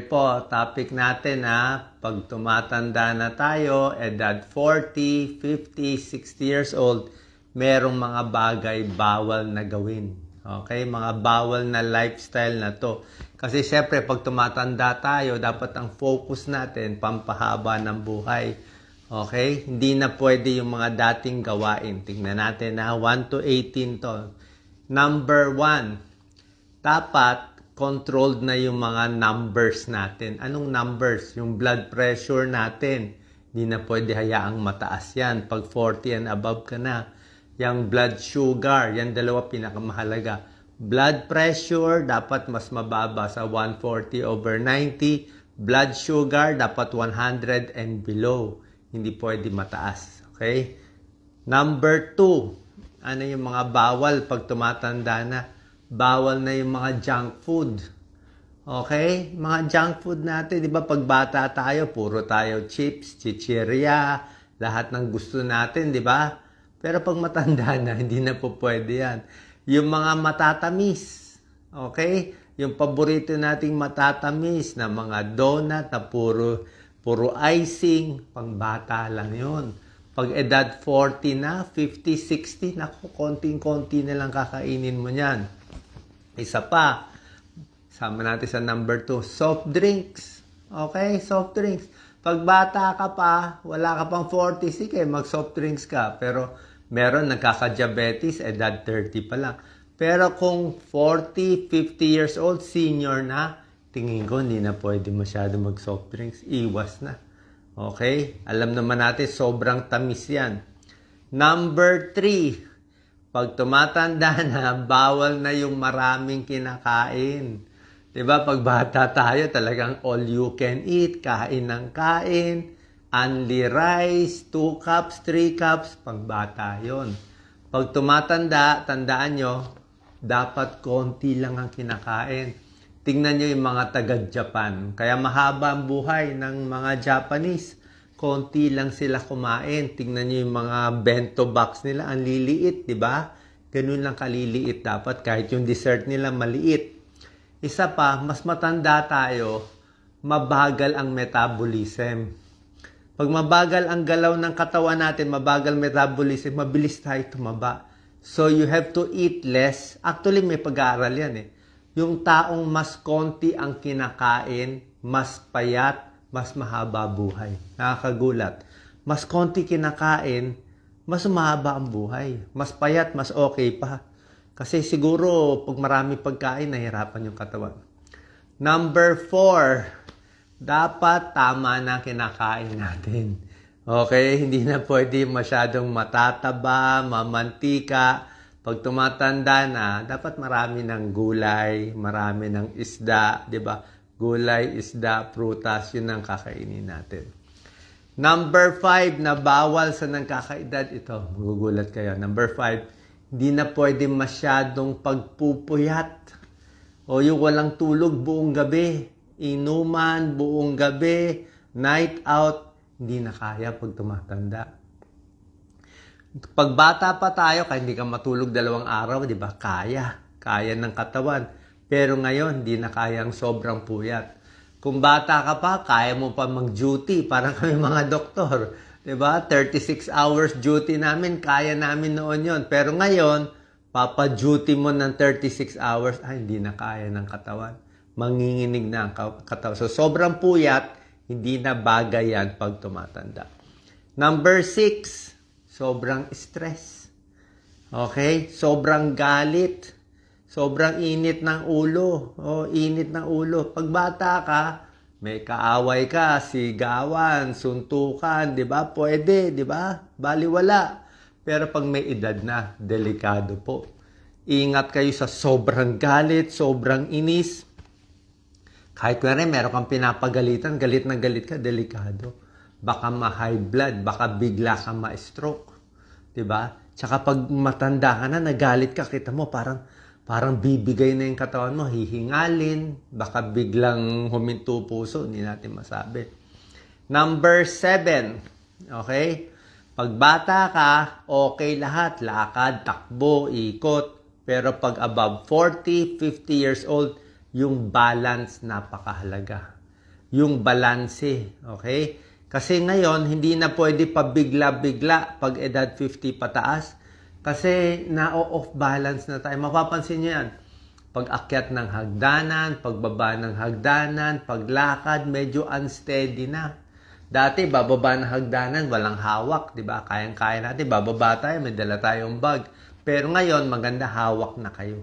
Po, topic natin pag tumatanda na tayo, edad 40, 50, 60 years old, merong mga bagay bawal na gawin. Okay? Mga bawal na lifestyle na to. Kasi syempre, pag tumatanda tayo, dapat ang focus natin, pampahaba ng buhay. Okay? Hindi na pwede yung mga dating gawain. Tingnan natin 1 to 18 to. Number 1, dapat controlled na yung mga numbers natin. Anong numbers? Yung blood pressure natin. Hindi na pwede hayaang mataas yan. Pag 40 and above ka na. Yung blood sugar, yan dalawa pinakamahalaga. Blood pressure, dapat mas mababa sa 140/90. Blood sugar, dapat 100 and below. Hindi pwede mataas. Okay? Number 2, ano yung mga bawal pag tumatanda na? Bawal na yung mga junk food. Okay? Mga junk food natin, di ba pag bata tayo, puro tayo chips, chichirya, lahat ng gusto natin, di ba? Pero pag matanda na, hindi na po pwede yan. Yung mga matatamis, okay? Yung paborito nating matatamis na mga donut na puro icing, pang bata lang yun. Pag edad 40 na, 50, 60, naku, konting-konti na lang kakainin mo yan. Isa pa, sama natin sa number 2, soft drinks. Okay, soft drinks. Pag bata ka pa, wala ka pang 40, sige, mag-soft drinks ka. Pero meron nagkaka-diabetes, edad 30 pa lang. Pero kung 40, 50 years old, senior na, tingin ko hindi na pwede masyado mag-soft drinks. Iwas na. Okay? Alam naman natin, sobrang tamis yan. Number 3, pag tumatanda na, bawal na yung maraming kinakain. Diba? Pag bata tayo, talagang all you can eat, kain ng kain, only rice, 2 cups, 3 cups, pag bata yun. Pag tumatanda, tandaan nyo, dapat konti lang ang kinakain. Tingnan nyo yung mga taga-Japan. Kaya mahaba ang buhay ng mga Japanese. Konti lang sila kumain. Tingnan nyo yung mga bento box nila. Ang liliit, di ba? Ganun lang kaliliit dapat. Kahit yung dessert nila maliit. Isa pa, mas matanda tayo, mabagal ang metabolism. Pag mabagal ang galaw ng katawan natin, mabagal metabolism, mabilis tayo tumaba. So you have to eat less. Actually, may pag-aaral yan Yung taong mas konti ang kinakain, mas payat, mas mahaba buhay. Nakakagulat. Mas konti kinakain, mas mahaba ang buhay. Mas payat, mas okay pa. Kasi siguro, pag marami pagkain, nahirapan yung katawan. Number 4, dapat tama na kinakain natin. Okay? Hindi na pwede masyadong matataba, mamantika. Pag tumatanda na, dapat marami ng gulay, marami ng isda, di ba? Gulay, isda, prutas, yun ang kakainin natin. Number 5 na bawal sa nagkakaedad, ito, magugulat kayo. Number 5, hindi na pwede masyadong pagpupuyat o yung walang tulog buong gabi, inuman buong gabi, night out, hindi na kaya pag tumatanda. Pag bata pa tayo, kaya hindi ka matulog 2 araw, di ba? Kaya ng katawan. Pero ngayon, hindi na kayang sobrang puyat. Kung bata ka pa, kaya mo pa mag-duty. Parang kami mga doktor. Diba? 36 hours duty namin, kaya namin noon yon. Pero ngayon, papa-duty mo ng 36 hours, hindi na kaya ng katawan. Manginginig na ang katawan. So, sobrang puyat, hindi na bagay yan pag tumatanda. Number 6, sobrang stress. Okay? Sobrang galit. Sobrang init ng ulo. Init ng ulo. Pag bata ka, may kaaway ka, sigawan, suntukan, di ba? Pwede, di ba? Baliwala. Pero pag may edad na, delikado po. Ingat kayo sa sobrang galit, sobrang inis. Kahit meron kang pinapagalitan, galit na galit ka, delikado. Baka ma-high blood, baka bigla ka ma-stroke. Di ba? Tsaka pag matanda ka na, nagalit ka, kita mo parang bibigay na yung katawan mo, hihingalin, baka biglang huminto puso, hindi natin masabi. Number 7, okay? Pag bata ka, okay lahat, lakad, takbo, ikot. Pero pag above 40, 50 years old, yung balance napakahalaga. yung balanse. Okay? Kasi ngayon, hindi na pwede pabigla-bigla pag edad 50 pataas. Kasi na-off balance na tayo. Mapapansin nyo yan. Pag-akyat ng hagdanan, pagbaba ng hagdanan, paglakad, medyo unsteady na. Dati, bababa ng hagdanan, walang hawak, di ba? Kayang-kaya natin, bababa tayo, may dala tayong bag. Pero ngayon, maganda hawak na kayo.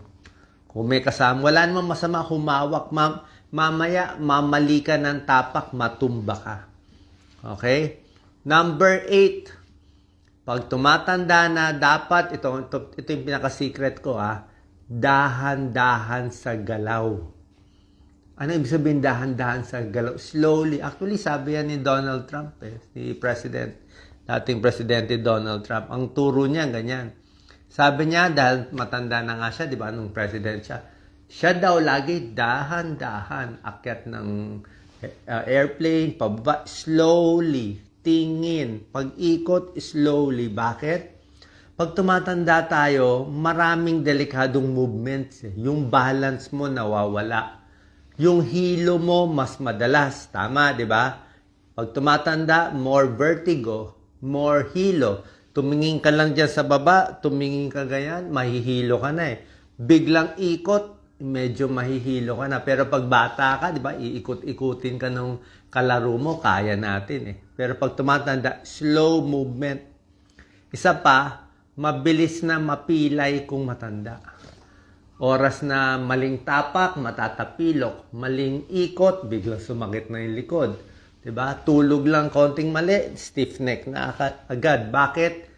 Kung may kasama, wala namang masama humawak. Mamaya, mamali ka ng tapak, matumba ka. Okay? Number 8. Pag tumatanda na, dapat, ito yung pinaka-secret ko, dahan-dahan sa galaw. Ano ibig sabihin dahan-dahan sa galaw? Slowly. Actually, sabi yan ni Donald Trump, si dating Presidente Donald Trump. Ang turo niya, ganyan. Sabi niya, dahil matanda na nga siya, di ba, nung president siya daw lagi dahan-dahan, akyat ng airplane, pababa, slowly, tingin, pag-ikot, slowly. Bakit? Pag tumatanda tayo, maraming delikadong movements. Yung balance mo nawawala. Yung hilo mo mas madalas. Tama, di ba? Pag tumatanda, more vertigo, more hilo. Tumingin ka lang dyan sa baba, tumingin ka ganyan, mahihilo ka na Biglang ikot, medyo mahihilo ka na. Pero pag bata ka, di ba, iikot-ikutin ka nung kalaro mo, kaya natin Pero pag tumatanda, slow movement. Isa pa, mabilis na mapilay kung matanda. Oras na maling tapak, matatapilok. Maling ikot, biglang sumakit na yung likod. Diba? Tulog lang konting mali, stiff neck na agad. Bakit?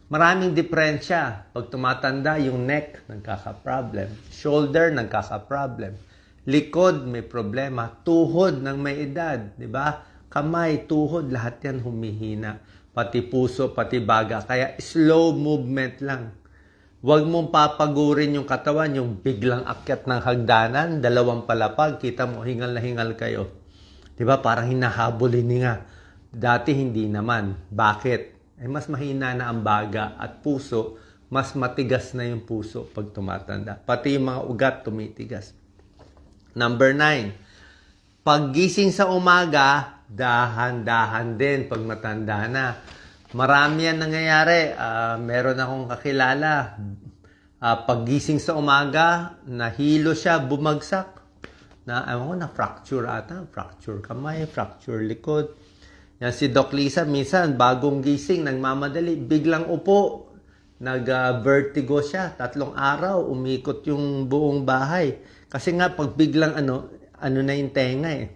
Maraming diferensya. Pag tumatanda, yung neck, nagkaka-problem. Shoulder, nagkaka-problem. Likod, may problema. Tuhod ng may edad. Diba? Kamay, tuhod, lahat yan humihina. Pati puso, pati baga. Kaya slow movement lang. Huwag mong papagurin yung katawan, yung biglang akyat ng hagdanan, 2 palapag, kita mo, hingal na hingal kayo. Diba? Parang hinahabol nga. Dati hindi naman. Bakit? Mas mahina na ang baga at puso, mas matigas na yung puso pag tumatanda. Pati yung mga ugat tumitigas. Number 9. Paggising sa umaga, dahan-dahan din pag matanda na. Marami yan nangyayari. Meron akong kakilala. Paggising sa umaga, nahilo siya, bumagsak. Na-fracture ata. Fracture kamay, fracture likod. Yan si Doc Lisa, minsan bagong gising, nagmamadali, biglang upo. Nag-vertigo siya. 3 araw, umikot yung buong bahay. Kasi nga, pag biglang ano na yung tenga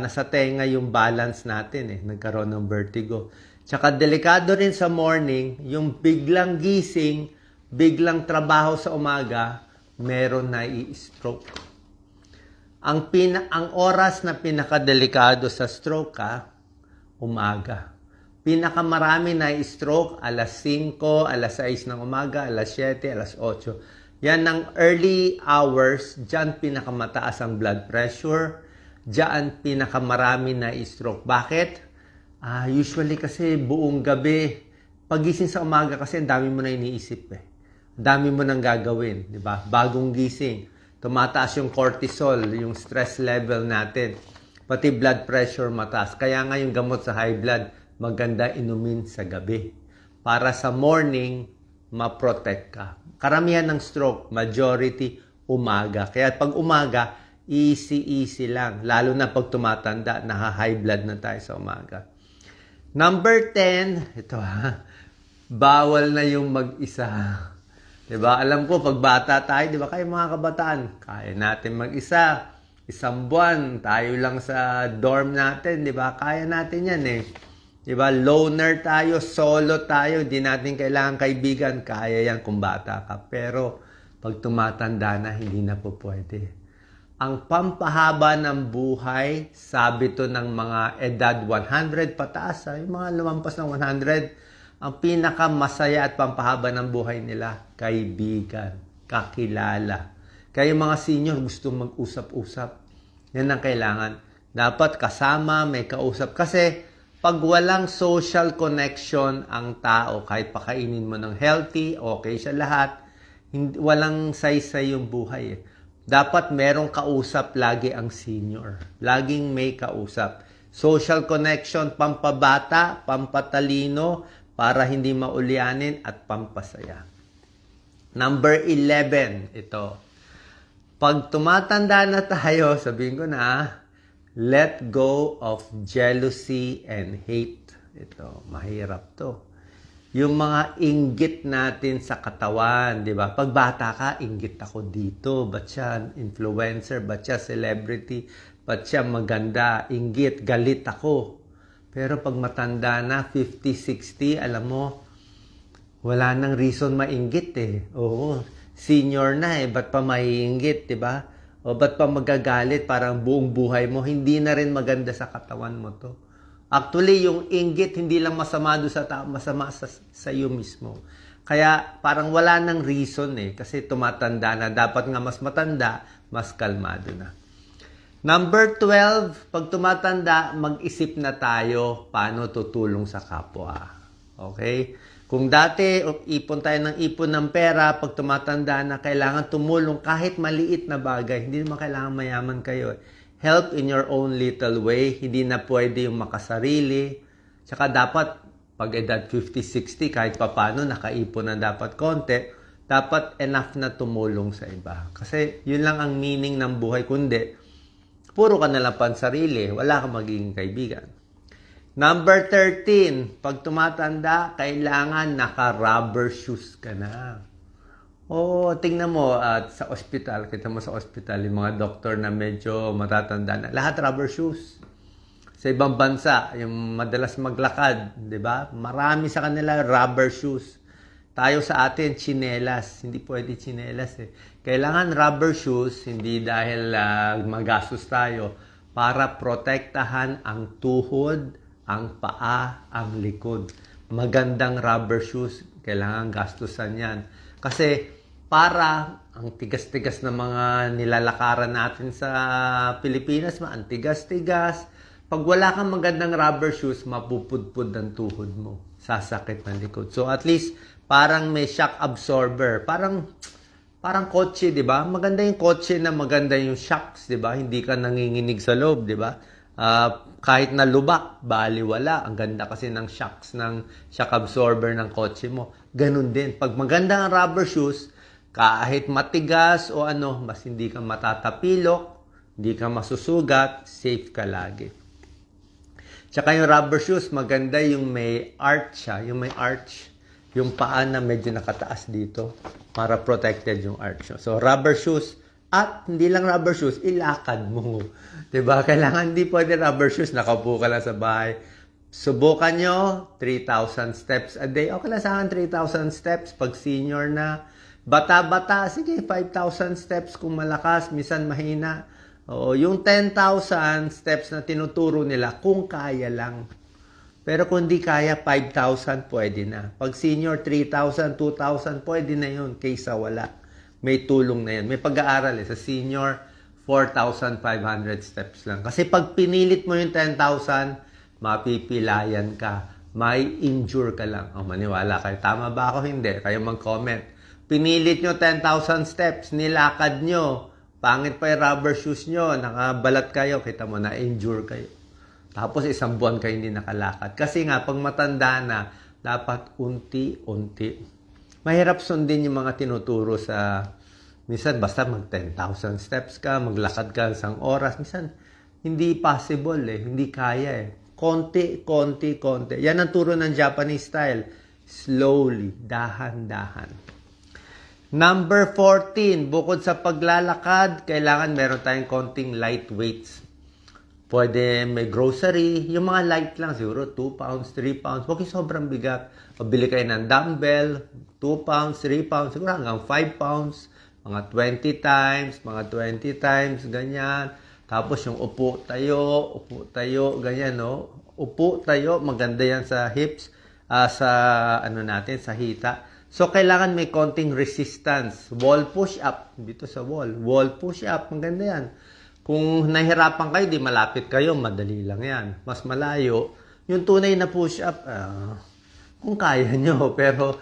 nasa tenga yung balance natin Nagkaroon ng vertigo. Tsaka delikado rin sa morning, yung biglang gising, biglang trabaho sa umaga, meron na i-stroke. Ang oras na pinakadelikado sa stroke umaga. Pinakamarami na i-stroke, alas 5, alas 6 ng umaga, alas 7, alas 8. Yan ng early hours, dyan pinakamataas ang blood pressure, dyan pinakamarami na i-stroke. Bakit? Usually kasi buong gabi, pagising sa umaga kasi ang dami mo na iniisip Ang dami mo nang gagawin, di ba? Bagong gising, tumataas yung cortisol, yung stress level natin. Pati blood pressure mataas. Kaya nga yung gamot sa high blood, maganda inumin sa gabi. Para sa morning, ma-protect ka. Karamihan ng stroke, majority, umaga. Kaya pag umaga, easy lang. Lalo na pag tumatanda, naha-high blood na tayo sa umaga. Number 10, ito bawal na yung mag-isa. Diba? Alam ko, pag bata tayo, diba kayo mga kabataan, kaya natin mag-isa. 1 buwan, tayo lang sa dorm natin, diba? Kaya natin yan Diba? Loner tayo, solo tayo, di natin kailangan kaibigan, kaya yan kung bata ka. Pero, pag tumatanda na, hindi na po pwede. Ang pampahaba ng buhay, sabi to ng mga edad 100 pataas, yung mga lumampas ng 100, ang pinakamasaya at pampahaba ng buhay nila, kaibigan, kakilala. Kaya yung mga senior gusto mag-usap-usap. Yan ang kailangan. Dapat kasama, may kausap. Kasi pag walang social connection ang tao, kahit pakainin mo ng healthy, okay siya lahat, walang saysay yung buhay Dapat merong kausap lagi ang senior. Laging may kausap. Social connection, pampabata, pampatalino, para hindi maulyanin at pampasaya. Number 11, ito. Pag tumatanda na tayo, sabihin ko na, let go of jealousy and hate. Ito, mahirap to. Yung mga inggit natin sa katawan, di ba? Pag bata ka, inggit ako dito. Ba't siya influencer? Ba't siya celebrity? Ba't siya maganda? Inggit, galit ako. Pero pag matanda na, 50, 60, alam mo, wala nang reason mainggit eh. Oo, senior na eh. Ba't pa maiinggit, di ba? O ba't pa magagalit? Parang buong buhay mo, hindi na rin maganda sa katawan mo to. Actually, yung inggit, hindi lang masama doon sa tao, masama sa iyo mismo. Kaya parang wala nang reason eh, kasi tumatanda na. Dapat nga mas matanda, mas kalmado na. Number 12, pag tumatanda, mag-isip na tayo paano tutulong sa kapwa. Okay? Kung dati, ipon tayo ng ipon ng pera, pag tumatanda na, kailangan tumulong kahit maliit na bagay. Hindi naman kailangan mayaman kayo. Help in your own little way. Hindi na pwede yung makasarili. Tsaka dapat, pag edad 50, 60, kahit papano, nakaipon na dapat konti, dapat enough na tumulong sa iba. Kasi yun lang ang meaning ng buhay. Kundi, puro ka na lang pansarili. Wala kang magiging kaibigan. Number 13, pag tumatanda, kailangan naka-rubber shoes ka na. Oo, tingnan mo at sa ospital, kita mo sa ospital, yung mga doktor na medyo matatanda na, lahat rubber shoes. Sa ibang bansa, yung madalas maglakad, di ba? Marami sa kanila rubber shoes. Tayo sa atin, tsinelas. Hindi pwede tsinelas eh. Kailangan rubber shoes, hindi dahil magastos tayo, para protektahan ang tuhod, ang paa, ang likod. Magandang rubber shoes, kailangan gastusan yan. Kasi para ang tigas-tigas na mga nilalakaran natin sa Pilipinas, ang tigas-tigas. Pag wala kang magandang rubber shoes, mapupudpud ang tuhod mo. Sasakit ng likod. So at least, parang may shock absorber. Parang kotse, di ba? Maganda yung kotse na maganda yung shocks, di ba? Hindi ka nanginginig sa loob, di ba? Kahit na lubak, baliwala. Ang ganda kasi ng shocks, ng shock absorber ng kotse mo. Ganun din. Pag maganda ang rubber shoes, kahit matigas o ano, mas hindi ka matatapilok, hindi ka masusugat, safe ka lagi. Tsaka yung rubber shoes, maganda yung may arch siya, yung may arch. Yung paa na medyo nakataas dito para protected yung arch. So, rubber shoes. At hindi lang rubber shoes, ilakad mo. Diba? Kailangan hindi pwede rubber shoes, nakaupo ka lang sa bahay. Subukan nyo, 3,000 steps a day. Okay lang sa akin, 3,000 steps pag senior na. Bata-bata, sige, 5,000 steps kung malakas, minsan mahina. O, yung 10,000 steps na tinuturo nila, kung kaya lang. Pero kung di kaya, 5,000 pwede na. Pag senior, 3,000, 2,000, pwede na yun kaysa wala. May tulong na yan. May pag-aaral sa senior, 4,500 steps lang. Kasi pag pinilit mo yung 10,000, mapipilayan ka. May injure ka lang. O, maniwala kayo. Tama ba ako? Hindi. Kayo mag-comment. Pinilit nyo 10,000 steps, nilakad nyo. Pangit pa yung rubber shoes nyo. Nakabalat kayo. Kita mo, na-injure kayo. Tapos isang buwan kayo hindi nakalakad. Kasi nga, pag matanda na, dapat unti-unti. Mahirap sundin yung mga tinuturo sa, minsan basta mag 10,000 steps ka, maglakad ka isang oras. Minsan, hindi possible eh, hindi kaya eh. Konti. Yan ang turo ng Japanese style. Slowly, dahan-dahan. Number 14, bukod sa paglalakad, kailangan meron tayong konting light weights. Pwede may grocery, yung mga light lang, siguro 2 pounds, 3 pounds. Huwag yung sobrang bigat. Pabili kayo ng dumbbell, 2 pounds, 3 pounds, siguro hanggang 5 pounds, mga 20 times, ganyan. Tapos yung upo tayo, ganyan, no? Upo tayo, maganda yan sa hips, sa sa hita. So, kailangan may konting resistance. Wall push-up, dito sa wall. Wall push-up, maganda yan. Kung nahihirapan kayo, di malapit kayo, madali lang yan. Mas malayo, yung tunay na push-up, kung kaya nyo, pero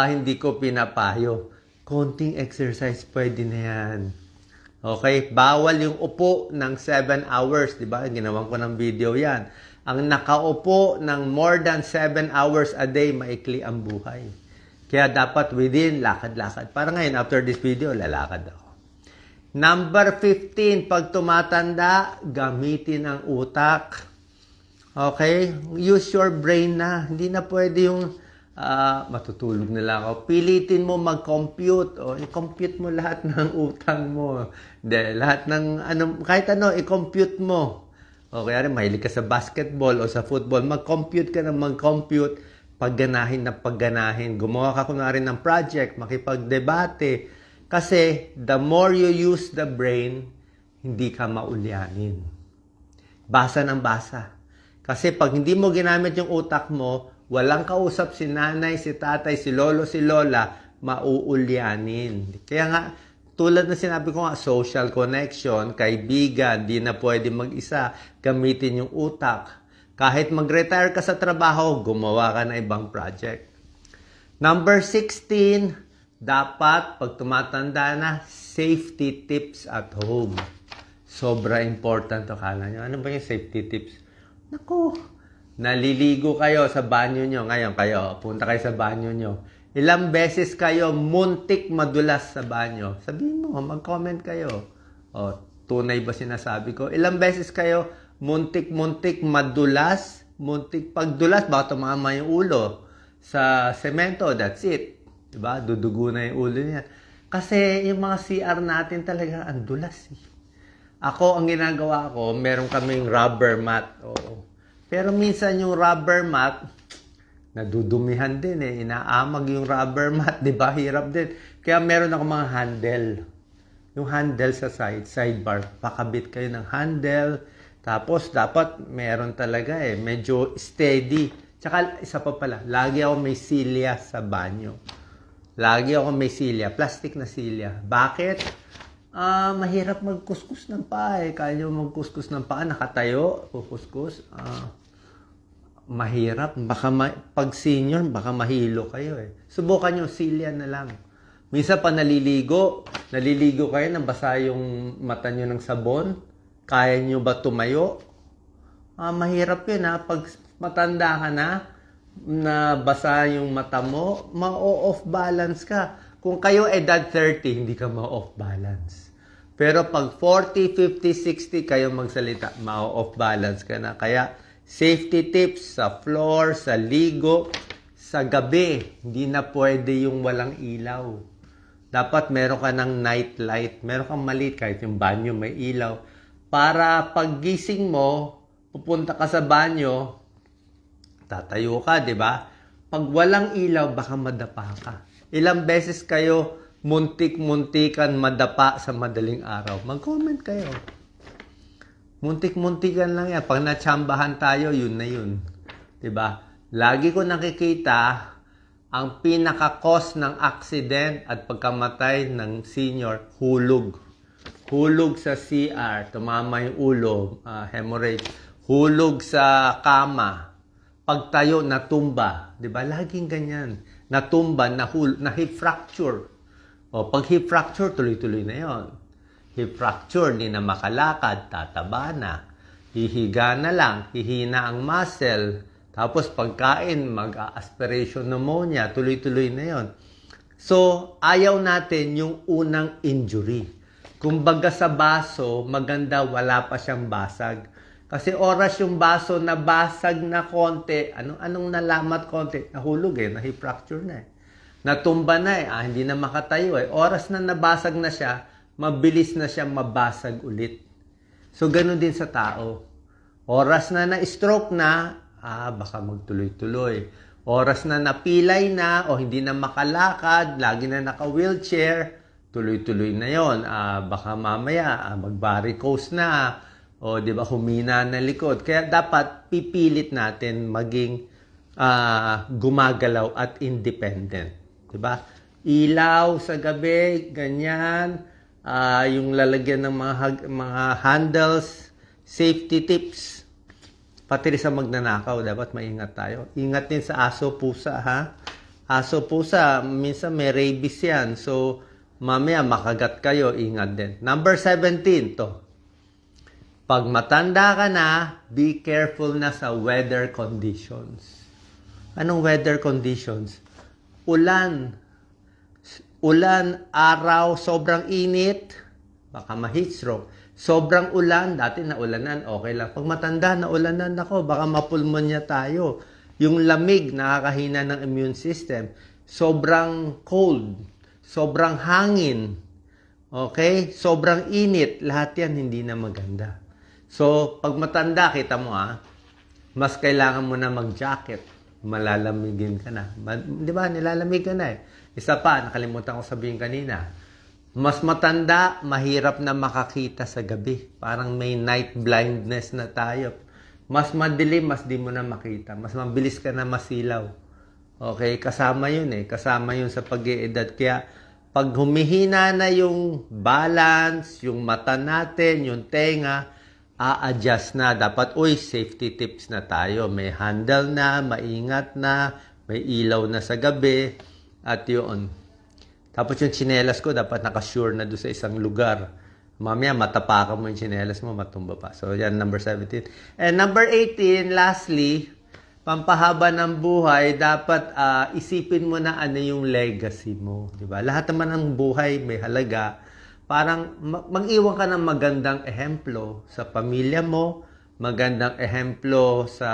hindi ko pinapayo. Konting exercise, pwede na yan. Okay? Bawal yung upo ng 7 hours. Diba? Ginawan ko ng video yan. Ang nakaupo ng more than 7 hours a day, maikli ang buhay. Kaya dapat within, lakad-lakad. Para ngayon, after this video, lalakad ako. Number 15, pag tumatanda, gamitin ang utak. Okay? Use your brain na. Hindi na pwede yung matutulog na lang ako. Pilitin mo mag-compute. O, i-compute mo lahat ng utang mo. Hindi, lahat ng, kahit ano, i-compute mo. O, kaya rin, mahilig ka sa basketball o sa football, mag-compute ka na mag-compute, pagganahin na pagganahin. Gumawa ka kunwari ng project, makipagdebate. Kasi, the more you use the brain, hindi ka maulyanin. Basa ng basa. Kasi pag hindi mo ginamit yung utak mo, walang kausap si nanay, si tatay, si lolo, si lola, mauulyanin. Kaya nga, tulad na sinabi ko nga, social connection, kaibigan, di na pwede mag-isa, gamitin yung utak. Kahit mag-retire ka sa trabaho, gumawa ka ng ibang project. Number 16, dapat, pag tumatanda na, safety tips at home. Sobra important to. Kala nyo, ano ba yung safety tips? Naku, naliligo kayo sa banyo nyo. Ngayon kayo, punta kayo sa banyo nyo. Ilang beses kayo muntik madulas sa banyo? Sabihin mo, mag-comment kayo. O, tunay ba sinasabi ko? Ilang beses kayo muntik madulas? Muntik pagdulas, baka tumama yung ulo sa semento. That's it. Diba? Dudugo na yung ulo niya. Kasi yung mga CR natin talaga ang dulas. Ako, ang ginagawa ko, meron kaming rubber mat. Oo. Pero minsan yung rubber mat, nadudumihan din eh. Inaamag yung rubber mat, di ba? Hirap din. Kaya meron ako mga handle. Yung handle sa sidebar. Pakabit kayo ng handle. Tapos, dapat meron talaga eh. Medyo steady. Tsaka, isa pa pala, lagi ako may silya sa banyo. Lagi ako may silya. Plastic na silya. Bakit? Mahirap magkuskus ng paa eh. Kaya nyo magkuskus ng paa, nakatayo, kukuskus. Mahirap. Pag senior, baka mahilo kayo eh. Subukan nyo, silya na lang. Minsan pa naliligo kayo, nabasa yung mata nyo ng sabon. Kaya nyo ba tumayo? Mahirap yun ha. Pag matanda ka na basa yung mata mo, ma-off balance ka. Kung kayo edad 30, hindi ka ma-off balance. Pero pag 40, 50, 60 kayo magsalita, ma-off balance ka na. Kaya safety tips sa floor, sa ligo, sa gabi, hindi na pwede yung walang ilaw. Dapat meron ka ng night light. Meron kang maliit, kahit yung banyo may ilaw. Para paggising mo, pupunta ka sa banyo, tatayo ka, di ba? Pag walang ilaw, baka madapa ka. Ilang beses kayo muntik-muntikan madapa sa madaling araw? Mag-comment kayo. Muntik-muntikan lang yan. Pag natsambahan tayo, yun na yun. Diba? Lagi ko nakikita ang pinaka-cause ng accident at pagkamatay ng senior, hulog. Hulog sa CR, tumama yung ulo, hemorrhage. Hulog sa kama. Pagtayo, natumba. Diba? Laging ganyan. Natumba, na hip fracture. O, pag hip fracture, tuloy-tuloy na yon. Hip fracture, hindi na makalakad, tataba na. Hihiga na lang, hihina ang muscle. Tapos pagkain, mag-aspiration pneumonia, tuloy-tuloy na yon. So, ayaw natin yung unang injury. Kumbaga sa baso, maganda wala pa siyang basag. Kasi oras yung baso na basag na konti, anong nalamat konti? Nahulog eh, na-hip fracture na eh. Natumba na eh, hindi na makatayo eh. Oras na nabasag na siya, mabilis na siya mabasag ulit. So, ganun din sa tao. Oras na na-stroke na, baka magtuloy-tuloy. Oras na napilay na o hindi na makalakad, lagi na naka-wheelchair, tuloy-tuloy na yon. Baka mamaya mag-varicose na, o di ba humina na likod. Kaya dapat pipilit natin maging gumagalaw at independent. Di ba? Ilaw sa gabi, ganyan. Yung lalagyan ng mga handles, safety tips. Pati rin sa magnanakaw, dapat maingat tayo. Ingat din sa aso, pusa, ha? Aso, pusa, minsan may rabies yan. So, mamaya makagat kayo, ingat din. Number 17, to. Pag matanda ka na, be careful na sa weather conditions. Anong weather conditions? Ulan, araw, sobrang init, baka ma-heat stroke. Sobrang ulan, dati naulanan, okay lang. Pag matanda, naulanan ako, baka mapulmonya tayo. Yung lamig, nakakahina ng immune system. Sobrang cold, sobrang hangin, okay? Sobrang init, lahat yan hindi na maganda. So, pag matanda, kita mo mas kailangan mo na mag-jacket. Malalamigin ka na. Di ba? Nilalamig ka na eh. Isa pa, nakalimutan ko sabihin kanina. Mas matanda, mahirap na makakita sa gabi. Parang may night blindness na tayo. Mas madilim, mas di mo na makita. Mas mabilis ka na masilaw. Okay? Kasama yun eh. Kasama yun sa pag-iedad. Kaya, pag humihina na yung balance, yung mata natin, yung tenga, a-adjust na. Dapat, safety tips na tayo. May handle na, maingat na, may ilaw na sa gabi. At yun. Tapos yung tsinelas ko, dapat nakasure na doon sa isang lugar. Mamaya, matapakan mo yung tsinelas mo, matumba pa. So, yan, number 17. And number 18, lastly, pampahaba ng buhay, dapat isipin mo na ano yung legacy mo. Diba? Lahat naman ng buhay may halaga. Parang mag-iwan ka ng magandang ehemplo sa pamilya mo, magandang ehemplo sa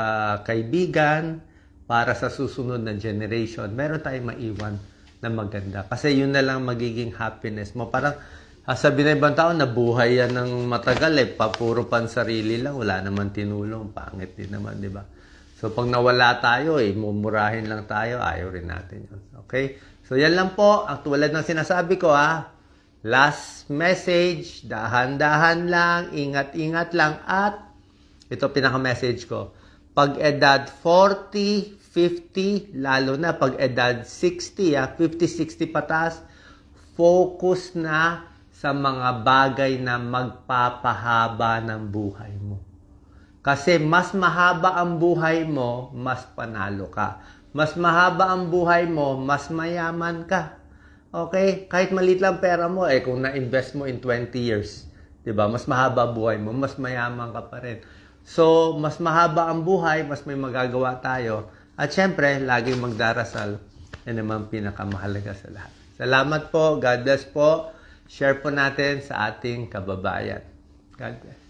kaibigan, para sa susunod na generation. Meron tayong maiwan na maganda. Kasi yun na lang magiging happiness mo. Parang sabi na ibang tao, nabuhay yan ng matagal puro pansarili lang, wala naman tinulong, pangit din naman, di ba? So pag nawala tayo, mumurahin lang tayo, ayaw rin natin yun. Okay? So yan lang po, ang tulad ng sinasabi ko last message, dahan-dahan lang, ingat-ingat lang, at ito pinaka-message ko, pag edad 40, 50, lalo na pag edad 60, 50-60 pataas, focus na sa mga bagay na magpapahaba ng buhay mo. Kasi mas mahaba ang buhay mo, mas panalo ka. Mas mahaba ang buhay mo, mas mayaman ka. Okay? Kahit maliit lang pera mo, kung na-invest mo in 20 years, diba? Mas mahaba buhay mo, mas mayaman ka pa rin. So, mas mahaba ang buhay, mas may magagawa tayo. At syempre, laging magdarasal. Yan naman pinakamahalaga sa lahat. Salamat po. God bless po. Share po natin sa ating kababayan. God bless.